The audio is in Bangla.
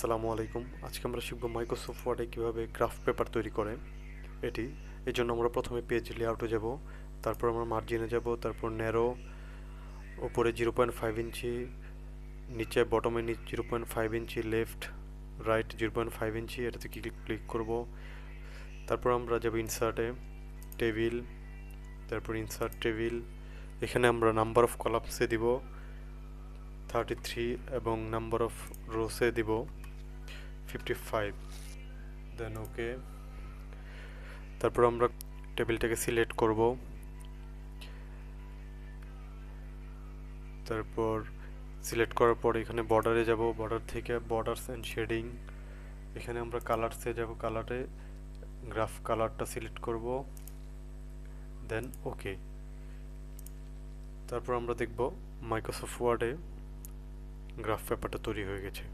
আসসালামু আলাইকুম। আজকে আমরা শিখব মাইক্রোসফট ওয়ার্ডে কীভাবে গ্রাফ পেপার তৈরি করে এটি। এই জন্য আমরা প্রথমে পেজ লেআউটে যাব, তারপর আমরা মার্জিনে যাব, তারপর ন্যারো, ওপরে 0.5 ইঞ্চি, নিচে বটমে 0.5 ইঞ্চি, লেফট রাইট 0.5 ইঞ্চি, এটাতে ক্লিক করব। তারপর আমরা যাব ইনসার্টে, টেবিল, তারপর ইনসার্ট টেবিল। এখানে আমরা নাম্বার অফ কলামসে দিব 33 এবং নাম্বার অফ রোসে দিব 55, দেন ওকে। তারপর আমরা টেবিলটাকে সিলেক্ট করব, তারপর সিলেক্ট করার পর এখানে বর্ডারে যাব, বর্ডার থেকে বর্ডারস অ্যান্ড শেডিং, এখানে আমরা কালারসে যাব, কালারে গ্রাফ কালারটা সিলেক্ট করব, দেন ওকে। তারপর আমরা দেখব মাইক্রোসফট ওয়ার্ডে গ্রাফ পেপারটা তৈরি হয়ে গেছে।